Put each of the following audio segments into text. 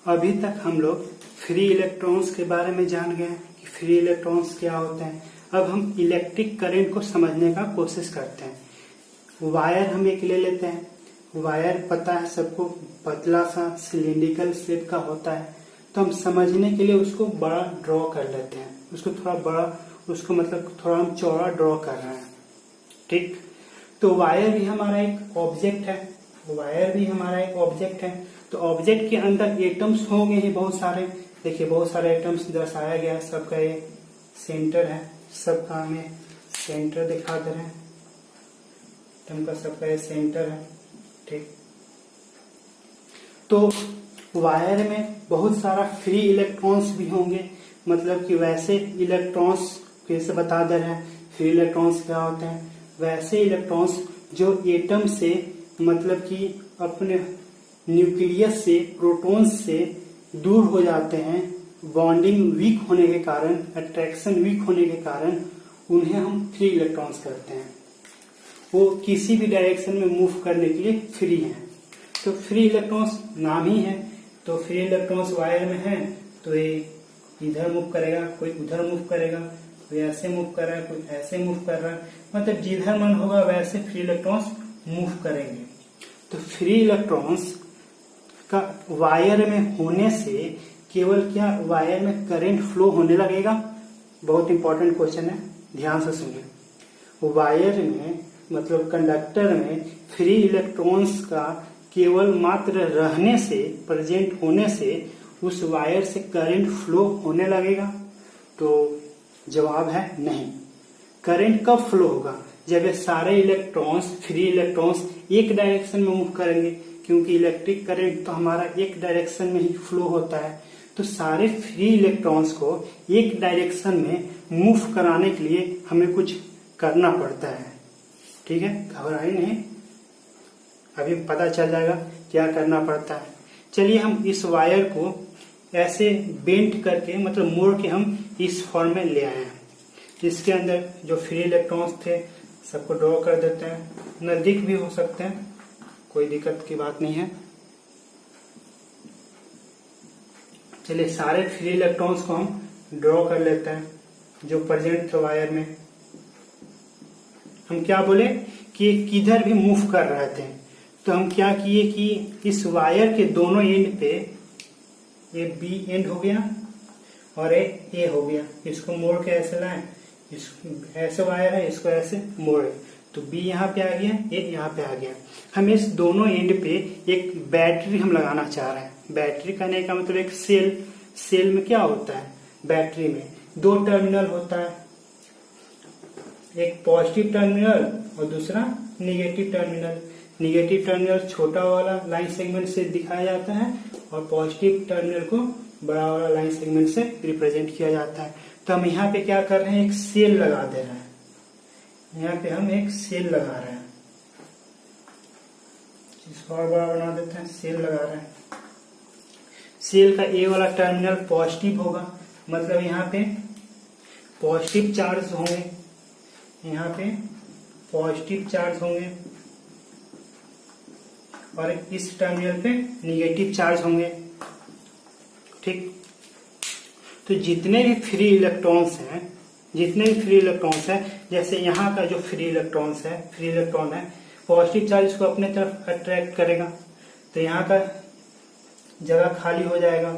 अभी तक हम लोग फ्री इलेक्ट्रॉन्स के बारे में जान गए कि फ्री इलेक्ट्रॉन्स क्या होते हैं। अब हम इलेक्ट्रिक करंट को समझने का कोशिश करते हैं। वायर हम एक ले लेते हैं। वायर पता है सबको, पतला सा सिलिंड्रिकल शेप का होता है। तो हम समझने के लिए उसको बड़ा ड्रॉ कर लेते हैं, उसको थोड़ा बड़ा, उसको मतलब थोड़ा हम चौड़ा ड्रॉ कर रहे हैं। ठीक, तो वायर भी हमारा एक ऑब्जेक्ट है। वायर भी हमारा एक ऑब्जेक्ट है। तो ऑब्जेक्ट के अंदर एटम्स होंगे ही बहुत सारे। देखिए बहुत सारे एटम्स दर्शाया गया है। सबका ये सेंटर है, सबका हमें सेंटर दिखा दे रहे हैं। एटम का सबका ये सेंटर है। ठीक, तो वायर में बहुत सारा फ्री इलेक्ट्रॉन्स भी होंगे। मतलब कि वैसे इलेक्ट्रॉन्स कैसे बता दे रहे हैं फ्री इलेक्ट्रॉन्स क्या होते हैं। वैसे इलेक्ट्रॉन्स जो एटम से मतलब कि अपने न्यूक्लियस से, प्रोटॉन्स से दूर हो जाते हैं, बॉन्डिंग वीक होने के कारण, अट्रैक्शन वीक होने के कारण उन्हें हम फ्री इलेक्ट्रॉन्स कहते हैं। वो किसी भी डायरेक्शन में मूव करने के लिए फ्री हैं। तो फ्री इलेक्ट्रॉन्स नाम ही है। तो फ्री इलेक्ट्रॉन्स वायर में है तो ये इधर मूव करेगा, कोई उधर मूव करेगा, कोई ऐसे मूव कर रहा है, कोई ऐसे मूव कर रहा है। मतलब जिधर मन होगा वैसे फ्री इलेक्ट्रॉन्स मूव करेंगे। तो फ्री इलेक्ट्रॉन्स का वायर में होने से केवल क्या वायर में करंट फ्लो होने लगेगा? बहुत इंपॉर्टेंट क्वेश्चन है, ध्यान से सुनिए। वायर में मतलब कंडक्टर में फ्री इलेक्ट्रॉन्स का केवल मात्र रहने से, प्रेजेंट होने से उस वायर से करंट फ्लो होने लगेगा? तो जवाब है नहीं। करंट कब फ्लो होगा? जब ये सारे इलेक्ट्रॉन्स, फ्री इलेक्ट्रॉन्स एक डायरेक्शन में मूव करेंगे, क्योंकि इलेक्ट्रिक करंट तो हमारा एक डायरेक्शन में ही फ्लो होता है। तो सारे फ्री इलेक्ट्रॉन्स को एक डायरेक्शन में मूव कराने के लिए हमें कुछ करना पड़ता है। ठीक है, घबराइए नहीं, अभी पता चल जाएगा क्या करना पड़ता है। चलिए हम इस वायर को ऐसे बेंट करके, मतलब मोड़ के हम इस फॉर्म में ले आए हैं। इसके अंदर जो फ्री इलेक्ट्रॉन्स थे सबको ड्रॉ कर देते हैं। नजदीक भी हो सकते हैं, कोई दिक्कत की बात नहीं है। चलिए सारे फ्री इलेक्ट्रॉन्स को हम ड्रॉ कर लेते हैं जो प्रेजेंट थे वायर में। हम क्या बोले कि किधर भी मूव कर रहे थे, तो हम क्या किए कि इस वायर के दोनों एंड पे, ये बी एंड हो गया और ए हो गया, इसको मोड़ के ऐसे लाए। ऐसे वायर है, इसको ऐसे मोड़े तो बी यहाँ पे आ गया, ए यहाँ पे आ गया। हम इस दोनों एंड पे एक बैटरी हम लगाना चाह रहे हैं। बैटरी कहने का मतलब एक सेल में क्या होता है, बैटरी में दो टर्मिनल होता है, एक पॉजिटिव टर्मिनल और दूसरा निगेटिव टर्मिनल। निगेटिव टर्मिनल छोटा वाला लाइन सेगमेंट से दिखाया जाता है और पॉजिटिव टर्मिनल को बड़ा वाला लाइन सेगमेंट से रिप्रेजेंट किया जाता है। तो हम यहाँ पे क्या कर रहे हैं, एक सेल लगा दे रहे हैं। यहाँ पे हम एक सेल लगा रहे हैं, इसको और बड़ा बना देते हैं, सेल लगा रहे हैं। सेल का ए वाला टर्मिनल पॉजिटिव होगा, मतलब यहाँ पे पॉजिटिव चार्ज होंगे, यहाँ पे पॉजिटिव चार्ज होंगे और इस टर्मिनल पे निगेटिव चार्ज होंगे। ठीक, तो जितने भी फ्री इलेक्ट्रॉन्स हैं, जैसे यहाँ का जो फ्री इलेक्ट्रॉन है, पॉजिटिव चार्ज इसको अपने तरफ अट्रैक्ट करेगा, तो यहाँ का जगह खाली हो जाएगा,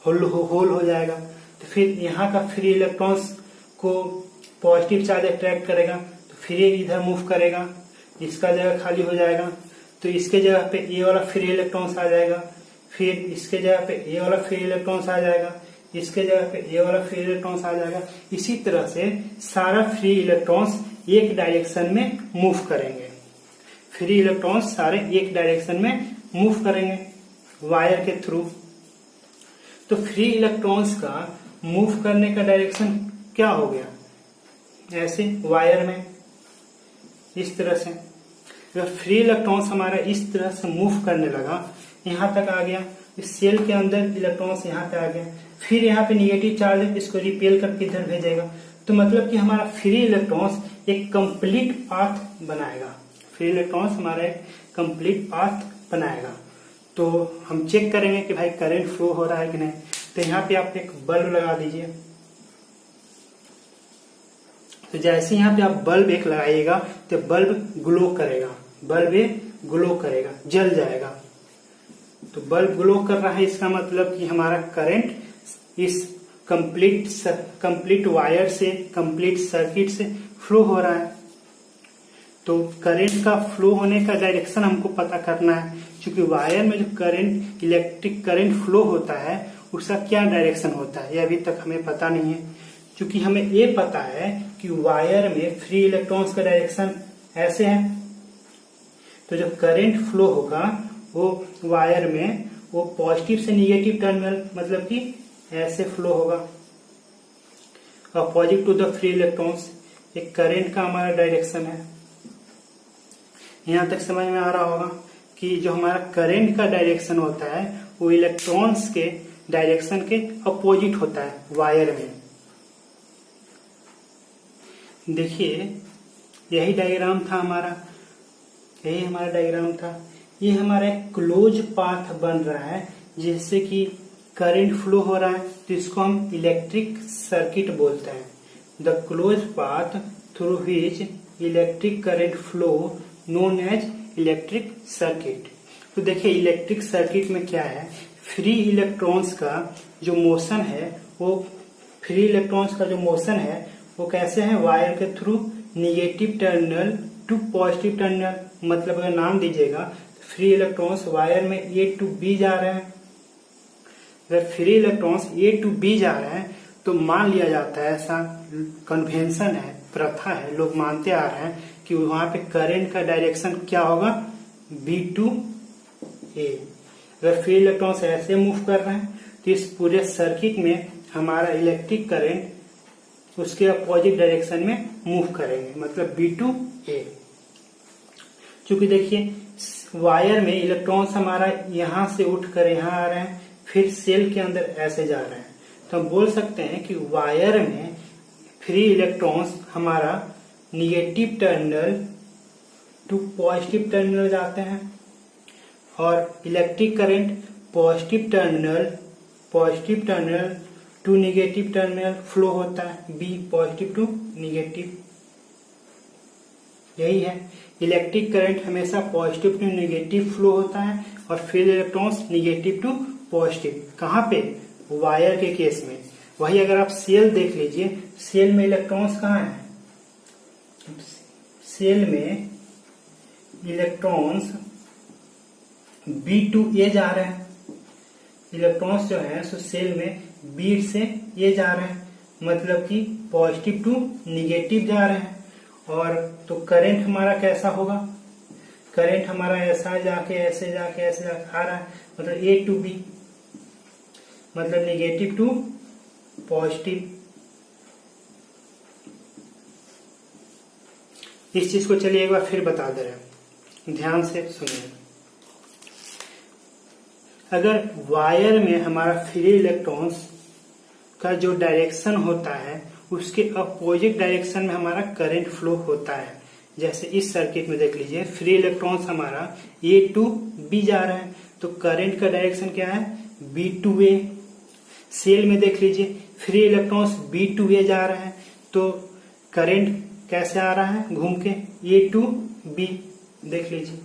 होल हो जाएगा। तो फिर यहाँ का फ्री इलेक्ट्रॉन्स को पॉजिटिव चार्ज अट्रैक्ट करेगा, तो फिर इधर मूव करेगा, इसका जगह खाली हो जाएगा, तो इसके जगह पे ए वाला फ्री इलेक्ट्रॉन्स आ जाएगा, फिर इसके जगह पे ए वाला फ्री इलेक्ट्रॉन्स आ जाएगा, इसके जगह पे ए वाला फ्री इलेक्ट्रॉन्स आ जाएगा। इसी तरह से सारा फ्री इलेक्ट्रॉन्स एक डायरेक्शन में मूव करेंगे। फ्री इलेक्ट्रॉन्स सारे एक डायरेक्शन में मूव करेंगे वायर के थ्रू। तो फ्री इलेक्ट्रॉन्स का मूव करने का डायरेक्शन क्या हो गया, ऐसे वायर में इस तरह से। जब फ्री इलेक्ट्रॉन्स हमारा इस तरह से मूव करने लगा, यहाँ तक आ गया, इस सेल के अंदर इलेक्ट्रॉन्स यहाँ पे आ गया, फिर यहाँ पे निगेटिव चार्ज है, इसको रिपेल करके इधर भेजेगा। तो मतलब कि हमारा फ्री इलेक्ट्रॉन्स एक कंप्लीट पाथ बनाएगा। फ्री इलेक्ट्रॉन्स हमारा एक कंप्लीट पाथ बनाएगा। तो हम चेक करेंगे कि भाई करंट फ्लो हो रहा है कि नहीं। तो यहाँ पे आप एक बल्ब लगा दीजिए। तो जैसे यहाँ पे आप बल्ब एक लगाइएगा तो बल्ब ग्लो करेगा, बल्ब ग्लो करेगा, जल जाएगा। तो बल्ब ग्लो कर रहा है, इसका मतलब कि हमारा करंट इस कंप्लीट वायर से, कंप्लीट सर्किट से फ्लो हो रहा है। तो करंट का फ्लो होने का डायरेक्शन हमको पता करना है, क्योंकि वायर में जो करंट, इलेक्ट्रिक करंट फ्लो होता है उसका क्या डायरेक्शन होता है ये अभी तक हमें पता नहीं है। क्योंकि हमें ये पता है कि वायर में फ्री इलेक्ट्रॉन्स का डायरेक्शन ऐसे है, तो जब करंट फ्लो होगा वो वायर में वो पॉजिटिव से निगेटिव टर्मिनल, मतलब कि ऐसे फ्लो होगा, opposite to the free electrons. एक करंट का हमारा डायरेक्शन है। यहां तक समझ में आ रहा होगा कि जो हमारा करंट का डायरेक्शन होता है वो इलेक्ट्रॉन्स के डायरेक्शन के अपोजिट होता है वायर में। देखिए यही डायग्राम था हमारा, यही हमारा डायग्राम था। ये हमारा एक क्लोज पाथ बन रहा है जिससे कि करंट फ्लो हो रहा है, तो इसको हम इलेक्ट्रिक सर्किट बोलते हैं। The close path through which electric current flow known as electric circuit. तो देखिए इलेक्ट्रिक सर्किट में क्या है, फ्री इलेक्ट्रॉन्स का जो मोशन है वो, फ्री इलेक्ट्रॉन्स का जो मोशन है वो कैसे है, वायर के through negative terminal to positive terminal. मतलब अगर नाम दीजिएगा, फ्री इलेक्ट्रॉन्स वायर में ए टू बी जा रहे हैं। अगर free electrons A to B जा रहे हैं तो मान लिया जाता है, ऐसा कन्वेंशन है, प्रथा है, लोग मानते आ रहे हैं कि वहां पे करंट का डायरेक्शन क्या होगा, बी टू ए। अगर फ्री इलेक्ट्रॉन्स ऐसे मूव कर रहे हैं तो इस पूरे सर्किट में हमारा इलेक्ट्रिक करंट उसके अपोजिट डायरेक्शन में मूव करेंगे, मतलब बी टू ए। क्योंकि देखिए वायर में इलेक्ट्रॉन्स हमारा यहां से उठकर यहां आ रहे हैं, फिर सेल के अंदर ऐसे जा रहे हैं, तो हम बोल सकते हैं कि वायर में फ्री इलेक्ट्रॉन्स हमारा negative terminal to positive terminal जाते हैं और electric current positive terminal to negative terminal flow होता है, बी पॉजिटिव टू निगेटिव। यही है, इलेक्ट्रिक करंट हमेशा पॉजिटिव टू निगेटिव फ्लो होता है और free electrons negative to positive. कहाँ पे, वायर के केस में। वही अगर आप सेल देख लीजिए, सेल में इलेक्ट्रॉन्स कहाँ है, सेल में इलेक्ट्रॉन्स बी टू ए जा रहे हैं। इलेक्ट्रॉन्स जो है सो सेल में बी से ए जा रहे हैं, मतलब कि पॉजिटिव टू निगेटिव जा रहे हैं। और तो करंट हमारा कैसा होगा, करंट हमारा ऐसा जाके ऐसे जाके ऐसे जाके आ रहा है, मतलब ए टू बी, मतलब निगेटिव टू पॉजिटिव। इस चीज को चलिए एक बार फिर बता दे रहे हैं, ध्यान से सुनिए। अगर वायर में हमारा फ्री इलेक्ट्रॉन्स का जो डायरेक्शन होता है उसके अपोजिट डायरेक्शन में हमारा करंट फ्लो होता है, जैसे इस सर्किट में देख लीजिए फ्री इलेक्ट्रॉन्स हमारा ए टू बी जा रहा है, तो करंट का डायरेक्शन क्या है, बी टू ए। सेल में देख लीजिए फ्री इलेक्ट्रॉन्स बी टू ए जा रहे हैं, तो करंट कैसे आ रहा है, घूम के ए टू बी। देख लीजिए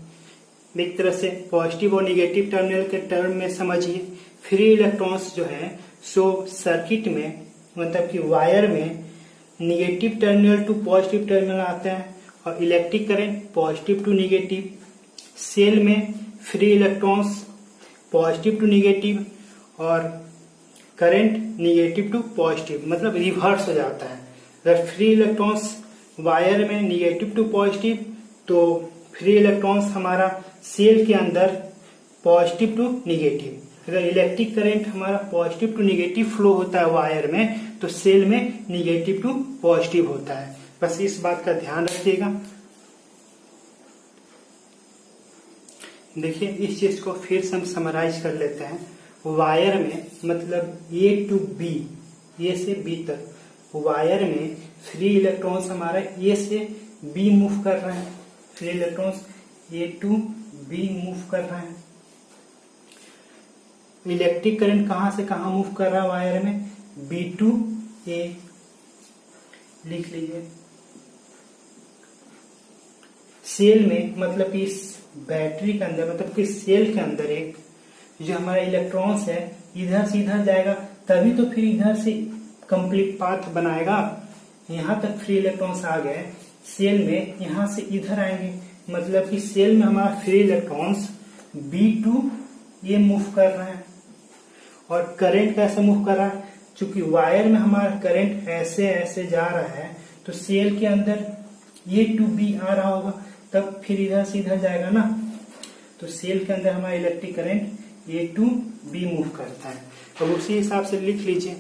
एक तरह से पॉजिटिव और निगेटिव टर्मिनल के टर्म में समझिए। फ्री इलेक्ट्रॉन्स जो है सो सर्किट में, मतलब कि वायर में negative terminal to positive terminal आते हैं और electric current positive to negative. Cell में free electrons positive to negative और करंट निगेटिव टू पॉजिटिव, मतलब रिवर्स हो जाता है। अगर फ्री इलेक्ट्रॉन्स वायर में निगेटिव टू पॉजिटिव, तो फ्री इलेक्ट्रॉन्स हमारा सेल के अंदर पॉजिटिव टू निगेटिव। अगर इलेक्ट्रिक करंट हमारा पॉजिटिव टू निगेटिव फ्लो होता है वायर में, तो सेल में निगेटिव टू पॉजिटिव होता है। बस इस बात का ध्यान रखिएगा। देखिए इस चीज को फिर से हम समराइज कर लेते हैं। वायर में मतलब ए टू बी, ए से बी तक, वायर में फ्री इलेक्ट्रॉन्स हमारा ए से बी मूव कर रहे हैं, free electrons A to B move कर रहे हैं। इलेक्ट्रिक करंट कहां से कहां मूव कर रहा है वायर में, B टू A लिख लीजिए। सेल में मतलब कि इस बैटरी के अंदर मतलब कि सेल के अंदर एक जो हमारा इलेक्ट्रॉन्स है इधर से इधर जाएगा, तभी तो फिर इधर से कंप्लीट पाथ बनाएगा। यहाँ तक फ्री इलेक्ट्रॉन्स आ गए, सेल में यहाँ से इधर आएंगे, मतलब कि सेल में हमारा free electrons B to A move कर रहा है। और करंट कैसे मूव कर रहा है, चूंकि वायर में हमारा करंट ऐसे ऐसे जा रहा है तो सेल के अंदर A टू B आ रहा होगा, तब फिर इधर से इधर जाएगा ना, तो सेल के अंदर हमारा electric current A to B move करता है। अब उसी हिसाब से लिख लीजिए,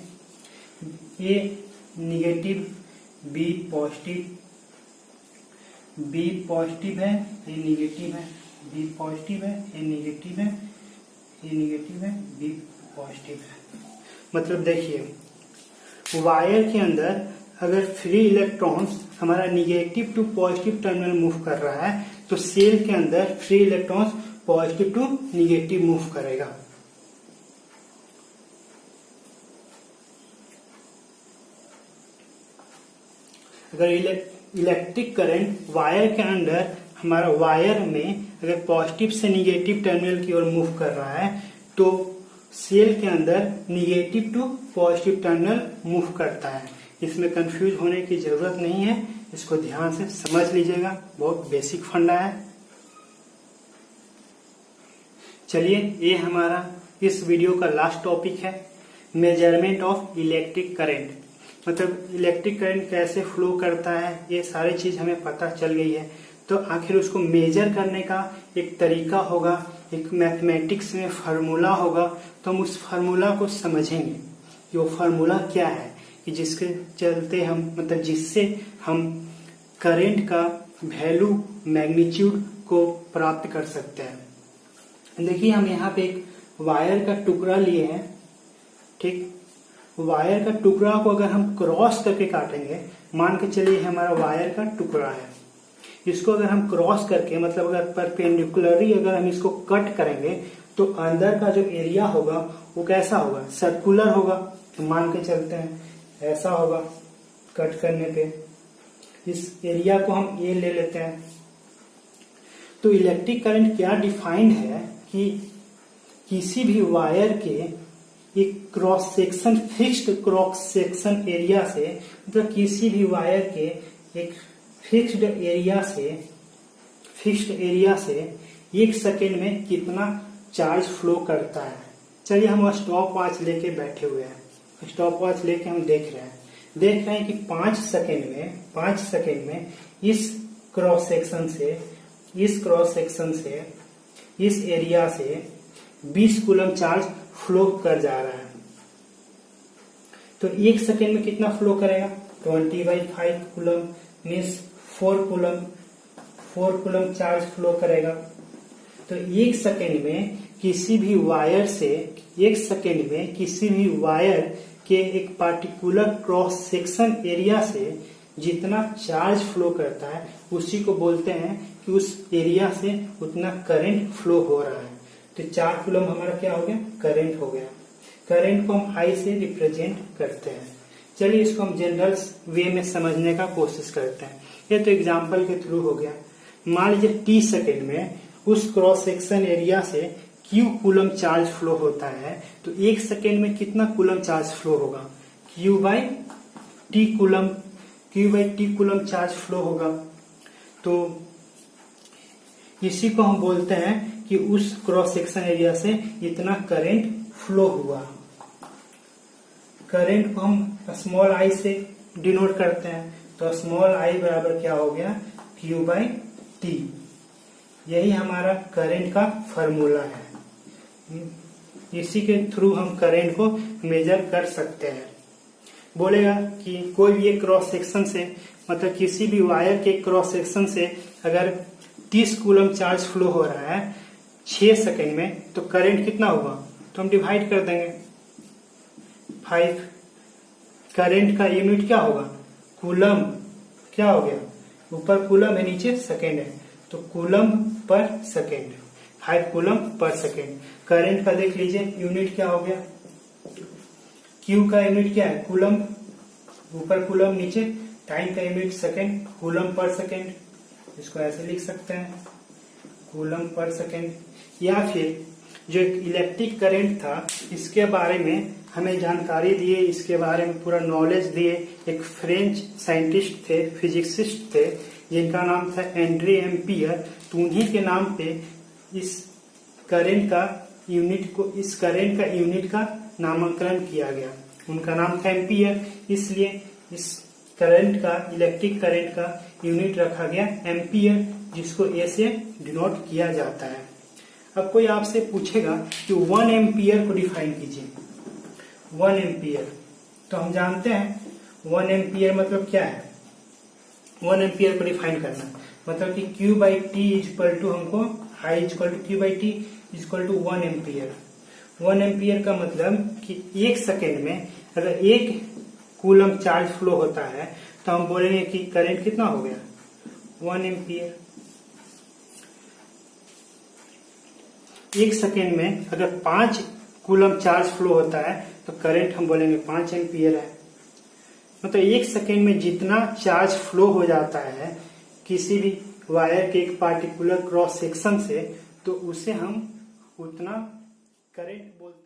A negative B positive, B positive है A निगेटिव है, B पॉजिटिव है A निगेटिव है, A निगेटिव है B पॉजिटिव है। मतलब देखिए वायर के अंदर अगर फ्री इलेक्ट्रॉन्स हमारा negative to positive terminal move कर रहा है तो सेल के अंदर free electrons positive to negative move करेगा। अगर इलेक्ट्रिक करंट वायर के अंदर हमारा वायर में अगर पॉजिटिव से निगेटिव टर्मिनल की ओर मूव कर रहा है तो सेल के अंदर negative to positive terminal move करता है। इसमें कंफ्यूज होने की जरूरत नहीं है, इसको ध्यान से समझ लीजिएगा, बहुत बेसिक फंडा है। चलिए ये हमारा इस वीडियो का लास्ट टॉपिक है, मेजरमेंट ऑफ इलेक्ट्रिक करंट। मतलब इलेक्ट्रिक करंट कैसे फ्लो करता है ये सारी चीज हमें पता चल गई है, तो आखिर उसको मेजर करने का एक तरीका होगा, एक मैथमेटिक्स में फार्मूला होगा, तो हम उस फार्मूला को समझेंगे कि वो फार्मूला क्या है कि जिसके चलते हम मतलब जिससे हम करंट का वैल्यू मैग्नीट्यूड को प्राप्त कर सकते हैं। देखिए हम यहाँ पे एक वायर का टुकड़ा लिए हैं, ठीक, वायर का टुकड़ा को अगर हम क्रॉस करके काटेंगे, मान के चलिए हमारा वायर का टुकड़ा है, इसको अगर हम क्रॉस करके मतलब अगर परपेंडिकुलरली अगर हम इसको कट करेंगे तो अंदर का जो एरिया होगा वो कैसा होगा, सर्कुलर होगा। तो मान के चलते हैं ऐसा होगा, कट करने पे इस एरिया को हम ए ले लेते हैं। तो इलेक्ट्रिक करंट क्या डिफाइंड है कि किसी भी वायर के एक cross section fixed cross section area से मतलब किसी भी वायर के एक फिक्स्ड एरिया से 1 सेकेंड में कितना चार्ज फ्लो करता है। चलिए हम स्टॉप वॉच लेके बैठे हुए हैं, स्टॉप वॉच लेके हम देख रहे हैं कि 5 सेकेंड में इस क्रॉस सेक्शन से इस एरिया से 20 कूलम चार्ज फ्लो कर जा रहा है। तो 1 सेकेंड में कितना फ्लो करेगा, 20/5 coulomb means 4 coulomb charge flow करेगा। तो 1 सेकेंड में किसी भी वायर के एक पार्टिकुलर क्रॉस सेक्शन एरिया से जितना चार्ज फ्लो करता है उसी को बोलते हैं कि उस एरिया से उतना करंट फ्लो हो रहा है। तो 4 कूलम हमारा क्या हो गया, करंट हो गया। करंट को हम I से रिप्रेजेंट करते हैं। चलिए इसको हम जनरल वे में समझने का कोशिश करते हैं। ये तो एग्जाम्पल के थ्रू हो गया। मान लीजिए T सेकेंड में उस क्रॉस सेक्शन एरिया से Q कूलम चार्ज फ्लो होता है, तो 1 सेकेंड में कितना कूलम चार्ज फ्लो होगा, Q/T कूलम चार्ज फ्लो होगा। तो इसी को हम बोलते हैं कि उस क्रॉस सेक्शन एरिया से इतना करंट फ्लो हुआ। करंट को हम स्मॉल I से डिनोट करते हैं, तो स्मॉल I बराबर क्या हो गया, Q/T। यही हमारा करंट का फॉर्मूला है, इसी के थ्रू हम करंट को मेजर कर सकते हैं। बोलेगा कि कोई भी एक क्रॉस सेक्शन से मतलब किसी भी वायर के क्रॉस सेक्शन से अगर 30 कूलम चार्ज फ्लो हो रहा है 6 सेकेंड में, तो करंट कितना होगा, तो हम डिवाइड कर देंगे 5। करंट का यूनिट क्या होगा, कूलम। क्या हो गया, ऊपर कूलम है नीचे सेकेंड है, तो coulomb per second, 5 coulomb per second. Current का देख लीजिए यूनिट क्या हो गया, Q का यूनिट क्या है, कूलम, ऊपर कूलम नीचे टाइम का unit second, coulomb per second, इसको ऐसे लिख सकते हैं कूलम पर सेकेंड। या फिर जो इलेक्ट्रिक करंट था इसके बारे में हमें जानकारी दिए, इसके बारे में पूरा नॉलेज दिए एक फ्रेंच साइंटिस्ट थे, फिजिसिस्ट थे, जिनका नाम था एंड्रे एम्पियर। तो उन्हीं के नाम पे इस करंट का यूनिट का नामकरण किया गया, उनका नाम था एम्पियर, इसलिए इस करंट का, इलेक्ट्रिक करंट का यूनिट रखा गया एम्पियर, जिसको ए से डिनोट किया जाता है। अब कोई आपसे पूछेगा कि 1 एम्पियर को डिफाइन कीजिए, 1 एम्पियर, तो हम जानते हैं 1 एम्पियर मतलब क्या है। 1 एम्पियर को डिफाइन करना मतलब कि Q/T इक्वल टू हमको I equal to Q/T equal to 1 ampere. 1 ampere का मतलब कि एक सेकेंड में अगर 1 कूलम चार्ज फ्लो होता है तो हम बोलेंगे कि करंट कितना हो गया, 1 एम्पियर। एक सेकेंड में अगर 5 कूलम चार्ज फ्लो होता है तो करंट हम बोलेंगे 5 एम्पियर है। मतलब एक सेकेंड में जितना चार्ज फ्लो हो जाता है किसी भी वायर के एक पार्टिकुलर क्रॉस सेक्शन से, तो उसे हम उतना करंट बोलते हैं।